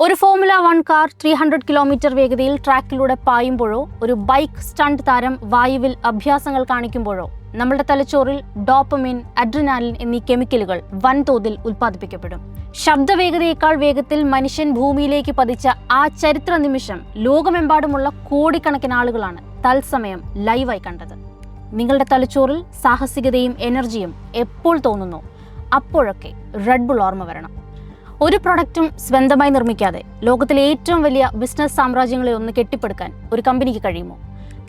ഒരു formula 1 car 300 kilometre വേഗതയിൽ ട്രാക്കിലൂടെ പായുമ്പോഴോ ഒരു ബൈക്ക് സ്റ്റണ്ട് താരം വായുവിൽ അഭ്യാസങ്ങൾ കാണിക്കുമ്പോഴോ നമ്മുടെ തലച്ചോറിൽ ഡോപ്പമിൻ, അഡ്രിനാലിൻ എന്നീ കെമിക്കലുകൾ വൻതോതിൽ ഉൽപ്പാദിപ്പിക്കപ്പെടും. ശബ്ദവേഗതയേക്കാൾ വേഗത്തിൽ മനുഷ്യൻ ഭൂമിയിലേക്ക് പതിച്ച ആ ചരിത്ര നിമിഷം ലോകമെമ്പാടുമുള്ള കോടിക്കണക്കിന് ആളുകളാണ് തത്സമയം ലൈവായി കണ്ടത്. നിങ്ങളുടെ തലച്ചോറിൽ സാഹസികതയും എനർജിയും എപ്പോൾ തോന്നുന്നു അപ്പോഴൊക്കെ റെഡ് ബുൾ ഓർമ്മ വരണം. ഒരു പ്രൊഡക്റ്റും സ്വന്തമായി നിർമ്മിക്കാതെ ലോകത്തിലെ ഏറ്റവും വലിയ ബിസിനസ് സാമ്രാജ്യങ്ങളെ ഒന്ന് കെട്ടിപ്പടുക്കാൻ ഒരു കമ്പനിക്ക്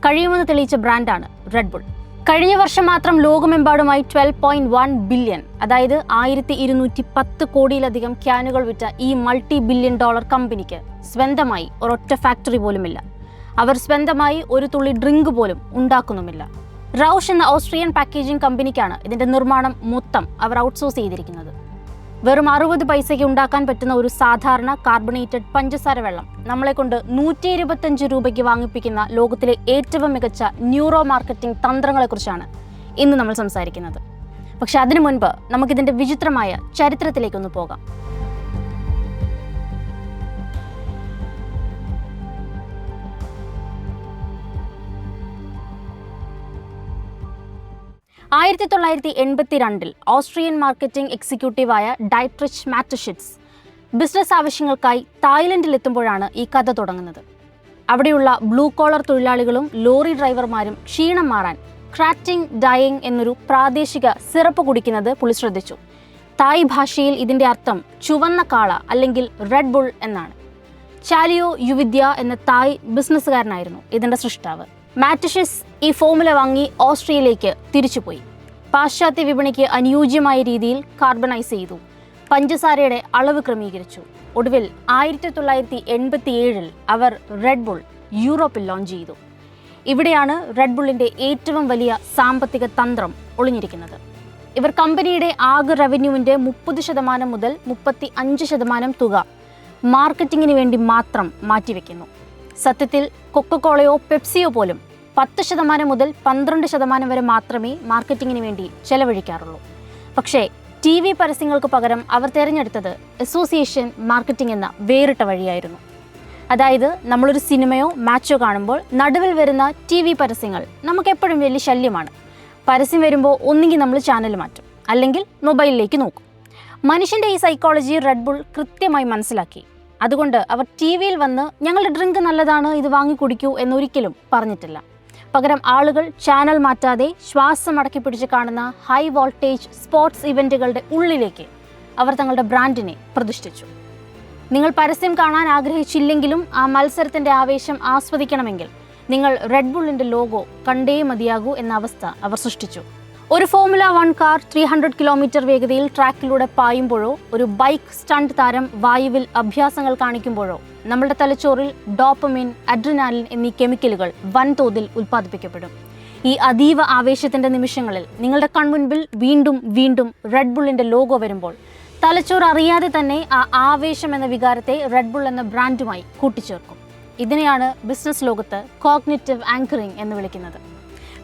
കഴിയുമെന്ന് തെളിയിച്ച ബ്രാൻഡാണ് റെഡ് ബുൾ. കഴിഞ്ഞ വർഷം മാത്രം ലോകമെമ്പാടുമായി 12.1 ബില്യൺ, അതായത് 1210 കോടിയിലധികം ക്യാനുകൾ വിറ്റ ഈ $multi-billion കമ്പനിക്ക് സ്വന്തമായി ഒരൊറ്റ ഫാക്ടറി പോലുമില്ല. അവർ സ്വന്തമായി ഒരു തുള്ളി ഡ്രിങ്ക് പോലും ഉണ്ടാക്കുന്നുമില്ല. റൗഷ് എന്ന ഓസ്ട്രിയൻ പാക്കേജിംഗ് കമ്പനിക്കാണ് ഇതിന്റെ നിർമ്മാണം മൊത്തം അവർ ഔട്ട്സോഴ്സ് ചെയ്തിരിക്കുന്നത്. വെറും 60 പൈസയ്ക്ക് ഉണ്ടാക്കാൻ പറ്റുന്ന ഒരു സാധാരണ കാർബണേറ്റഡ് പഞ്ചസാര വെള്ളം നമ്മളെ കൊണ്ട് 125 രൂപയ്ക്ക് വാങ്ങിപ്പിക്കുന്ന ലോകത്തിലെ ഏറ്റവും മികച്ച ന്യൂറോ മാർക്കറ്റിംഗ് തന്ത്രങ്ങളെക്കുറിച്ചാണ് ഇന്ന് നമ്മൾ സംസാരിക്കുന്നത്. പക്ഷെ അതിനു മുൻപ് നമുക്കിതിന്റെ വിചിത്രമായ ചരിത്രത്തിലേക്കൊന്ന് പോകാം. ആയിരത്തി 1982 ഓസ്ട്രിയൻ മാർക്കറ്റിംഗ് എക്സിക്യൂട്ടീവായ ഡൈട്രിച്ച് മാറ്റഷിറ്റ്സ് ബിസിനസ് ആവശ്യങ്ങൾക്കായി തായ്ലൻഡിൽ എത്തുമ്പോഴാണ് ഈ കഥ തുടങ്ങുന്നത്. അവിടെയുള്ള ബ്ലൂ കോളർ തൊഴിലാളികളും ലോറി ഡ്രൈവർമാരും ക്ഷീണം മാറാൻ ക്രാറ്റിംഗ് ഡയയിങ് എന്നൊരു പ്രാദേശിക സിറപ്പ് കുടിക്കുന്നത് പുള്ളി ശ്രദ്ധിച്ചു. തായ് ഭാഷയിൽ ഇതിന്റെ അർത്ഥം ചുവന്ന കാള അല്ലെങ്കിൽ റെഡ് ബുൾ എന്നാണ്. ചാലിയോ യുവിദ്യ എന്ന തായ് ബിസിനസ്സുകാരനായിരുന്നു ഇതിന്റെ സൃഷ്ടാവ്. മാറ്റഷിറ്റ്സ് ഈ ഫോർമുല വാങ്ങി ഓസ്ട്രിയയിലേക്ക് തിരിച്ചുപോയി. പാശ്ചാത്യ വിപണിക്ക് അനുയോജ്യമായ രീതിയിൽ കാർബണൈസ് ചെയ്തു, പഞ്ചസാരയുടെ അളവ് ക്രമീകരിച്ചു. ഒടുവിൽ 1987 അവർ റെഡ് ബുൾ യൂറോപ്പിൽ ലോഞ്ച് ചെയ്തു. ഇവിടെയാണ് റെഡ് ബുള്ളിന്റെ ഏറ്റവും വലിയ സാമ്പത്തിക തന്ത്രം ഒളിഞ്ഞിരിക്കുന്നത്. ഇവർ കമ്പനിയുടെ ആകെ റവന്യൂവിന്റെ 30% മുതൽ 35% തുക മാർക്കറ്റിങ്ങിന് വേണ്ടി മാത്രം മാറ്റിവെക്കുന്നു. സത്യത്തിൽ കൊക്കക്കോളയോ പെപ്സിയോ പോലും 10% മുതൽ 12% വരെ മാത്രമേ മാർക്കറ്റിങ്ങിന് വേണ്ടി ചെലവഴിക്കാറുള്ളൂ. പക്ഷേ TV പരസ്യങ്ങൾക്ക് പകരം അവർ തിരഞ്ഞെടുത്തത് അസോസിയേഷൻ മാർക്കറ്റിംഗ് എന്ന വേറിട്ട വഴിയായിരുന്നു. അതായത് നമ്മളൊരു സിനിമയോ മാച്ചോ കാണുമ്പോൾ നടുവിൽ വരുന്ന TV പരസ്യങ്ങൾ നമുക്കെപ്പോഴും വലിയ ശല്യമാണ്. പരസ്യം വരുമ്പോൾ ഒന്നുകിൽ നമ്മൾ ചാനൽ മാറ്റും, അല്ലെങ്കിൽ മൊബൈലിലേക്ക് നോക്കും. മനുഷ്യൻ്റെ ഈ സൈക്കോളജി റെഡ് ബുൾ കൃത്യമായി മനസ്സിലാക്കി. അതുകൊണ്ട് അവർ TV വന്ന് ഞങ്ങളുടെ ഡ്രിങ്ക് നല്ലതാണ്, ഇത് വാങ്ങി കുടിക്കൂ എന്നൊരിക്കലും പറഞ്ഞിട്ടില്ല. പകരം ആളുകൾ ചാനൽ മാറ്റാതെ ശ്വാസം അടക്കി പിടിച്ച് കാണുന്ന ഹൈ വോൾട്ടേജ് സ്പോർട്സ് ഇവൻറ്റുകളുടെ ഉള്ളിലേക്ക് അവർ തങ്ങളുടെ ബ്രാൻഡിനെ പ്രതിഷ്ഠിച്ചു. നിങ്ങൾ പരസ്യം കാണാൻ ആഗ്രഹിച്ചില്ലെങ്കിലും ആ മത്സരത്തിൻ്റെ ആവേശം ആസ്വദിക്കണമെങ്കിൽ നിങ്ങൾ റെഡ് ബുള്ളിൻ്റെ ലോഗോ കണ്ടേ മതിയാകൂ എന്ന അവസ്ഥ അവർ സൃഷ്ടിച്ചു. ഒരു ഫോർമുല 1 കാർ 300 കിലോമീറ്റർ വേഗതയിൽ ട്രാക്കിലൂടെ പായുമ്പോഴോ ഒരു ബൈക്ക് സ്റ്റണ്ട് താരം വായുവിൽ അഭ്യാസങ്ങൾ കാണിക്കുമ്പോഴോ നമ്മുടെ തലച്ചോറിൽ ഡോപ്പമിൻ, അഡ്രിനാലിൻ എന്നീ കെമിക്കലുകൾ വൻതോതിൽ ഉൽപ്പാദിപ്പിക്കപ്പെടും. ഈ അതീവ ആവേശത്തിന്റെ നിമിഷങ്ങളിൽ നിങ്ങളുടെ കൺമുൻപിൽ വീണ്ടും വീണ്ടും റെഡ് ബുള്ളിന്റെ ലോഗോ വരുമ്പോൾ തലച്ചോറ് അറിയാതെ തന്നെ ആ ആവേശം എന്ന വികാരത്തെ റെഡ് ബുൾ എന്ന ബ്രാൻഡുമായി കൂട്ടിച്ചേർക്കും. ഇതിനെയാണ് ബിസിനസ് ലോകത്ത് കോഗ്നിറ്റീവ് ആങ്കറിംഗ് എന്ന് വിളിക്കുന്നത്.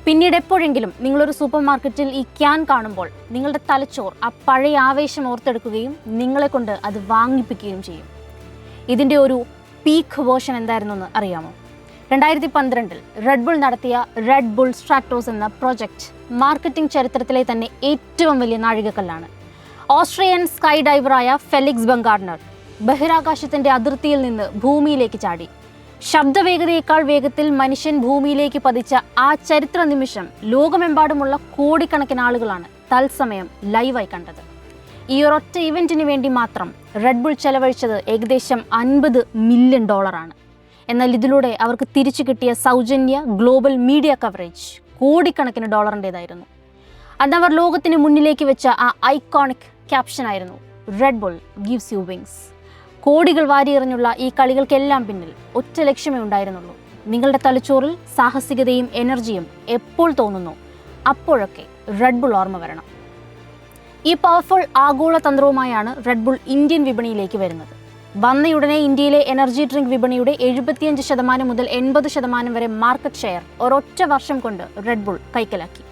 പിന്നീട് എപ്പോഴെങ്കിലും നിങ്ങളൊരു സൂപ്പർ മാർക്കറ്റിൽ ഈ ക്യാൻ കാണുമ്പോൾ നിങ്ങളുടെ തലച്ചോർ ആ പഴയ ആവേശം ഓർത്തെടുക്കുകയും നിങ്ങളെ കൊണ്ട് അത് വാങ്ങിപ്പിക്കുകയും ചെയ്യും. ഇതിൻ്റെ ഒരു പീക്ക് വേർഷൻ എന്തായിരുന്നെന്ന് അറിയാമോ? 2012 റെഡ് ബുൾ നടത്തിയ റെഡ് ബുൾ സ്ട്രാറ്റോസ് എന്ന പ്രോജക്റ്റ് മാർക്കറ്റിംഗ് ചരിത്രത്തിലെ തന്നെ ഏറ്റവും വലിയ നാഴികക്കല്ലാണ്. ഓസ്ട്രിയൻ സ്കൈ ഡൈവറായ ഫെലിക്സ് ബംഗാർഡ്നർ ബഹിരാകാശത്തിൻ്റെ അതിർത്തിയിൽ നിന്ന് ഭൂമിയിലേക്ക് ചാടി. ശബ്ദവേഗതയേക്കാൾ വേഗത്തിൽ മനുഷ്യൻ ഭൂമിയിലേക്ക് പതിച്ച ആ ചരിത്ര നിമിഷം ലോകമെമ്പാടുമുള്ള കോടിക്കണക്കിന് ആളുകളാണ് തത്സമയം ലൈവായി കണ്ടത്. ഈ ഒരൊറ്റ ഇവന്റിന് വേണ്ടി മാത്രം റെഡ് ബുൾ ചെലവഴിച്ചത് ഏകദേശം $50 മില്യൺ. എന്നാൽ ഇതിലൂടെ അവർക്ക് തിരിച്ചു കിട്ടിയ സൗജന്യ ഗ്ലോബൽ മീഡിയ കവറേജ് കോടിക്കണക്കിന് ഡോളറിൻ്റെതായിരുന്നു. അതവർ ലോകത്തിന് മുന്നിലേക്ക് വെച്ച ആ ഐക്കോണിക് ക്യാപ്ഷനായിരുന്നു Red Bull gives you wings. കോടികൾ വാരിയെറിഞ്ഞുള്ള ഈ കളികൾക്കെല്ലാം പിന്നിൽ ഒറ്റ ലക്ഷ്യമേ ഉണ്ടായിരുന്നുള്ളൂ: നിങ്ങളുടെ തലച്ചോറിൽ സാഹസികതയും എനർജിയും എപ്പോൾ തോന്നുന്നു അപ്പോഴൊക്കെ റെഡ് ബുൾ ഓർമ്മ വരണം. ഈ പവർഫുൾ ആഗോള തന്ത്രവുമായാണ് റെഡ് ബുൾ ഇന്ത്യൻ വിപണിയിലേക്ക് വരുന്നത്. വന്നയുടനെ ഇന്ത്യയിലെ എനർജി ഡ്രിങ്ക് വിപണിയുടെ 75% മുതൽ 80% വരെ മാർക്കറ്റ് ഷെയർ ഒരൊറ്റ വർഷം കൊണ്ട് റെഡ് ബുൾ കൈക്കലാക്കി.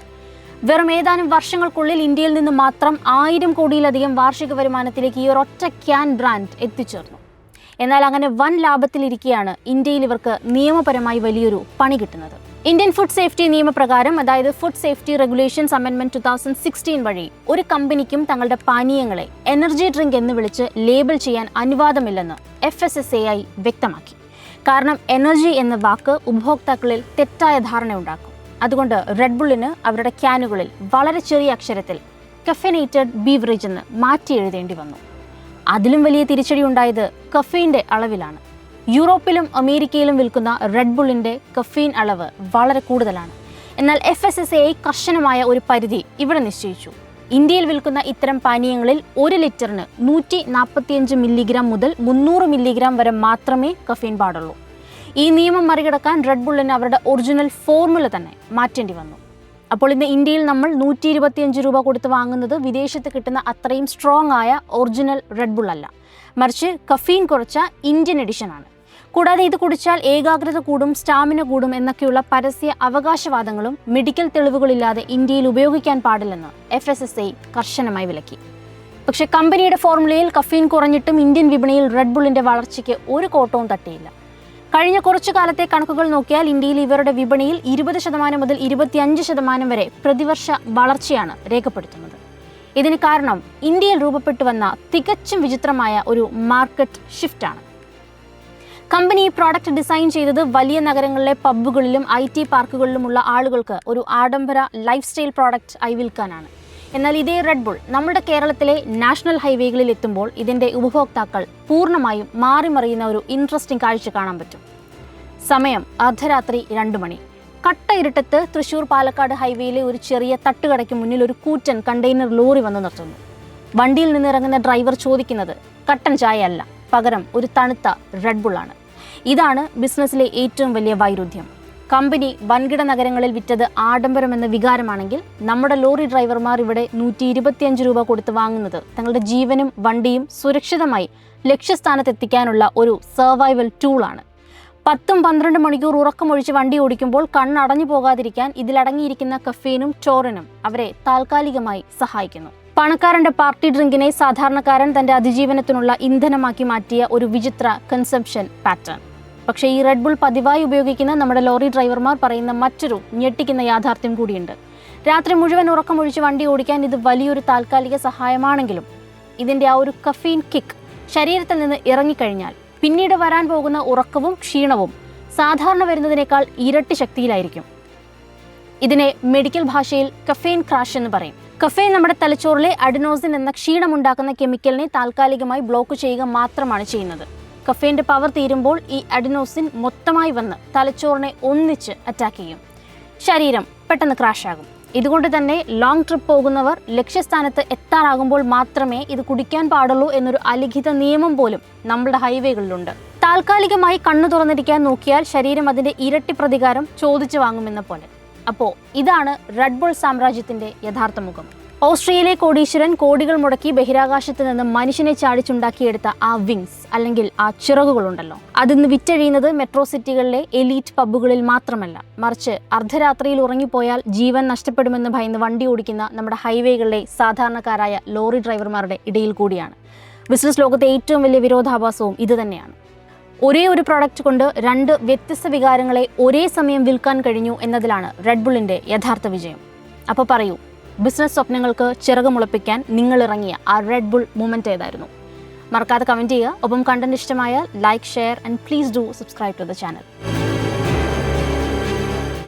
വെറും ഏതാനും വർഷങ്ങൾക്കുള്ളിൽ ഇന്ത്യയിൽ നിന്ന് മാത്രം 1000 കോടിയിലധികം വാർഷിക വരുമാനത്തിലേക്ക് ഈ ഒരൊറ്റ ക്യാൻ ബ്രാൻഡ് എത്തിച്ചേർന്നു. എന്നാൽ അങ്ങനെ വൻ ലാഭത്തിലിരിക്കെയാണ് ഇന്ത്യയിൽ ഇവർക്ക് നിയമപരമായി വലിയൊരു പണി കിട്ടുന്നത്. ഇന്ത്യൻ ഫുഡ് സേഫ്റ്റി നിയമപ്രകാരം, അതായത് ഫുഡ് സേഫ്റ്റി റെഗുലേഷൻസ് അമെൻഡ്മെന്റ് 2016 വഴി ഒരു കമ്പനിക്കും തങ്ങളുടെ പാനീയങ്ങളെ എനർജി ഡ്രിങ്ക് എന്ന് വിളിച്ച് ലേബൽ ചെയ്യാൻ അനുവാദമില്ലെന്ന് FSSAI വ്യക്തമാക്കി. കാരണം എനർജി എന്ന വാക്ക് ഉപഭോക്താക്കളിൽ തെറ്റായ ധാരണയുണ്ടാക്കും. അതുകൊണ്ട് റെഡ് ബുള്ളിന് അവരുടെ ക്യാനുകളിൽ വളരെ ചെറിയ അക്ഷരത്തിൽ കഫേനേറ്റഡ് ബീവറേജ് എന്ന് മാറ്റി എഴുതേണ്ടി വന്നു. അതിലും വലിയ തിരിച്ചടി ഉണ്ടായത് കഫീൻ്റെ അളവിലാണ്. യൂറോപ്പിലും അമേരിക്കയിലും വിൽക്കുന്ന റെഡ് ബുള്ളിൻ്റെ കഫീൻ അളവ് വളരെ കൂടുതലാണ്. എന്നാൽ FSSAI കർശനമായ ഒരു പരിധി ഇവിടെ നിശ്ചയിച്ചു. ഇന്ത്യയിൽ വിൽക്കുന്ന ഇത്തരം പാനീയങ്ങളിൽ 1 ലിറ്ററിന് 145 മില്ലിഗ്രാം മുതൽ 300 മില്ലിഗ്രാം വരെ മാത്രമേ കഫീൻ പാടുള്ളൂ. ഈ നിയമം മറികടക്കാൻ റെഡ് ബുള്ളിന് അവരുടെ ഒറിജിനൽ ഫോർമുല തന്നെ മാറ്റേണ്ടി വന്നു. അപ്പോൾ ഇന്ന് ഇന്ത്യയിൽ നമ്മൾ 125 രൂപ കൊടുത്ത് വാങ്ങുന്നത് വിദേശത്ത് കിട്ടുന്ന അത്രയും സ്ട്രോങ് ആയ ഒറിജിനൽ റെഡ് ബുൾ അല്ല, മറിച്ച് കഫീൻ കുറച്ച ഇന്ത്യൻ എഡിഷനാണ്. കൂടാതെ ഇത് കുടിച്ചാൽ ഏകാഗ്രത കൂടും, സ്റ്റാമിന കൂടും എന്നൊക്കെയുള്ള പരസ്യ അവകാശവാദങ്ങളും മെഡിക്കൽ തെളിവുകളില്ലാതെ ഇന്ത്യയിൽ ഉപയോഗിക്കാൻ പാടില്ലെന്ന് FSSAI കർശനമായി വിലക്കി. പക്ഷേ കമ്പനിയുടെ ഫോർമുലയിൽ കഫീൻ കുറഞ്ഞിട്ടും ഇന്ത്യൻ വിപണിയിൽ റെഡ് ബുള്ളിൻ്റെ വളർച്ചയ്ക്ക് ഒരു കോട്ടവും തട്ടിയില്ല. കഴിഞ്ഞ കുറച്ചു കാലത്തെ കണക്കുകൾ നോക്കിയാൽ ഇന്ത്യയിൽ ഇവരുടെ വിപണിയിൽ 20% മുതൽ 25% വരെ പ്രതിവർഷ വളർച്ചയാണ് രേഖപ്പെടുത്തുന്നത്. ഇതിന് കാരണം ഇന്ത്യയിൽ രൂപപ്പെട്ടു വന്ന തികച്ചും വിചിത്രമായ ഒരു മാർക്കറ്റ് ഷിഫ്റ്റാണ്. കമ്പനി ഈ പ്രോഡക്റ്റ് ഡിസൈൻ ചെയ്തത് വലിയ നഗരങ്ങളിലെ പബ്ബുകളിലും IT പാർക്കുകളിലുമുള്ള ആളുകൾക്ക് ഒരു ആഡംബര ലൈഫ് സ്റ്റൈൽ പ്രോഡക്റ്റ് ആയി വിൽക്കാനാണ്. എന്നാൽ ഇതേ റെഡ് ബുൾ നമ്മുടെ കേരളത്തിലെ നാഷണൽ ഹൈവേകളിൽ എത്തുമ്പോൾ ഇതിൻ്റെ ഉപഭോക്താക്കൾ പൂർണ്ണമായും മാറിമറിയുന്ന ഒരു ഇൻട്രസ്റ്റിംഗ് കാഴ്ച കാണാൻ പറ്റും. സമയം അർദ്ധരാത്രി 2 മണി. കട്ട ഇരുട്ടത്ത് തൃശ്ശൂർ പാലക്കാട് ഹൈവേയിലെ ഒരു ചെറിയ തട്ടുകടയ്ക്ക് മുന്നിൽ ഒരു കൂറ്റൻ കണ്ടെയ്നർ ലോറി വന്ന് നിർത്തുന്നു. വണ്ടിയിൽ നിന്ന് ഇറങ്ങുന്ന ഡ്രൈവർ ചോദിക്കുന്നത് കട്ടൻ ചായ അല്ല, പകരം ഒരു തണുത്ത റെഡ് ബുള്ളാണ്. ഇതാണ് ബിസിനസ്സിലെ ഏറ്റവും വലിയ വൈരുദ്ധ്യം. കമ്പനി വൻകിട നഗരങ്ങളിൽ വിറ്റത് ആഡംബരമെന്ന വികാരമാണെങ്കിൽ നമ്മുടെ ലോറി ഡ്രൈവർമാർ ഇവിടെ 125 രൂപ കൊടുത്ത് വാങ്ങുന്നത് തങ്ങളുടെ ജീവനും വണ്ടിയും സുരക്ഷിതമായി ലക്ഷ്യസ്ഥാനത്തെത്തിക്കാനുള്ള ഒരു സർവൈവൽ ടൂളാണ്. 10-12 മണിക്കൂർ ഉറക്കമൊഴിച്ച് വണ്ടി ഓടിക്കുമ്പോൾ കണ്ണടഞ്ഞു പോകാതിരിക്കാൻ ഇതിലടങ്ങിയിരിക്കുന്ന കഫീനും ടോറിനും അവരെ താൽക്കാലികമായി സഹായിക്കുന്നു. പണക്കാരൻ്റെ പാർട്ടി ഡ്രിങ്കിനെ സാധാരണക്കാരൻ തൻ്റെ അതിജീവനത്തിനുള്ള ഇന്ധനമാക്കി മാറ്റിയ ഒരു വിചിത്ര കൺസംപ്ഷൻ പാറ്റേൺ. പക്ഷേ ഈ റെഡ് ബുൾ പതിവായി ഉപയോഗിക്കുന്ന നമ്മുടെ ലോറി ഡ്രൈവർമാർ പറയുന്ന മറ്റൊരു ഞെട്ടിക്കുന്ന യാഥാർത്ഥ്യം കൂടിയുണ്ട്. രാത്രി മുഴുവൻ ഉറക്കമൊഴിച്ച് വണ്ടി ഓടിക്കാൻ ഇത് വലിയൊരു താൽക്കാലിക സഹായമാണെങ്കിലും ഇതിൻ്റെ ആ ഒരു കഫീൻ കിക്ക് ശരീരത്തിൽ നിന്ന് ഇറങ്ങിക്കഴിഞ്ഞാൽ പിന്നീട് വരാൻ പോകുന്ന ഉറക്കവും ക്ഷീണവും സാധാരണ വരുന്നതിനേക്കാൾ ഇരട്ടി ശക്തിയിലായിരിക്കും. ഇതിനെ മെഡിക്കൽ ഭാഷയിൽ കഫീൻ ക്രാഷ് എന്ന് പറയും. കഫീൻ നമ്മുടെ തലച്ചോറിലെ അഡിനോസിൻ എന്ന ക്ഷീണമുണ്ടാക്കുന്ന കെമിക്കലിനെ താൽക്കാലികമായി ബ്ലോക്ക് ചെയ്യുക മാത്രമാണ് ചെയ്യുന്നത്. കഫീൻ്റെ പവർ തീരുമ്പോൾ ഈ അഡിനോസിൻ മൊത്തമായി വന്ന് തലച്ചോറിനെ ഒന്നിച്ച് അറ്റാക്ക് ചെയ്യും. ശരീരം പെട്ടെന്ന് ക്രാഷ് ആകും. ഇതുകൊണ്ട് തന്നെ ലോങ് ട്രിപ്പ് പോകുന്നവർ ലക്ഷ്യസ്ഥാനത്ത് എത്താറാകുമ്പോൾ മാത്രമേ ഇത് കുടിക്കാൻ പാടുള്ളൂ എന്നൊരു അലിഖിത നിയമം പോലും നമ്മുടെ ഹൈവേകളിലുണ്ട്. താൽക്കാലികമായി കണ്ണു തുറന്നിരിക്കാൻ നോക്കിയാൽ ശരീരം അതിൻ്റെ ഇരട്ടി പ്രതികാരം ചോദിച്ചു വാങ്ങുമെന്ന പോലെ. അപ്പോൾ ഇതാണ് റെഡ് ബുൾ സാമ്രാജ്യത്തിൻ്റെ യഥാർത്ഥ മുഖം. ഓസ്ട്രിയയിലെ കോടീശ്വരൻ കോടികൾ മുടക്കി ബഹിരാകാശത്ത് നിന്ന് മനുഷ്യനെ ചാടിച്ചുണ്ടാക്കിയെടുത്ത ആ വിങ്സ് അല്ലെങ്കിൽ ആ ചിറകുകളുണ്ടല്ലോ, അതിന്ന് വിറ്റഴിയുന്നത് മെട്രോ സിറ്റികളിലെ എലീറ്റ് പബ്ബുകളിൽ മാത്രമല്ല, മറിച്ച് അർദ്ധരാത്രിയിൽ ഉറങ്ങിപ്പോയാൽ ജീവൻ നഷ്ടപ്പെടുമെന്ന് ഭയന്ന് വണ്ടി ഓടിക്കുന്ന നമ്മുടെ ഹൈവേകളിലെ സാധാരണക്കാരായ ലോറി ഡ്രൈവർമാരുടെ ഇടയിൽ കൂടിയാണ്. ബിസിനസ് ലോകത്തെ ഏറ്റവും വലിയ വിരോധാഭാസവും ഇതുതന്നെയാണ്. ഒരേ ഒരു പ്രോഡക്റ്റ് കൊണ്ട് 2 വ്യത്യസ്ത വികാരങ്ങളെ ഒരേ സമയം വിൽക്കാൻ കഴിഞ്ഞു എന്നതിലാണ് റെഡ് ബുള്ളിൻ്റെ യഥാർത്ഥ വിജയം. അപ്പോൾ പറയൂ, ബിസിനസ് സ്വപ്നങ്ങൾക്ക് ചിറകുമുളപ്പിക്കാൻ നിങ്ങൾ ഇറങ്ങിയ ആ റെഡ് ബുൾ മൂമെൻറ്റ് ഏതായിരുന്നു? മറക്കാതെ കമൻറ്റ് ചെയ്യുക. ഒപ്പം കണ്ടന്റ് ഇഷ്ടമായാൽ like, share and please do subscribe to the channel.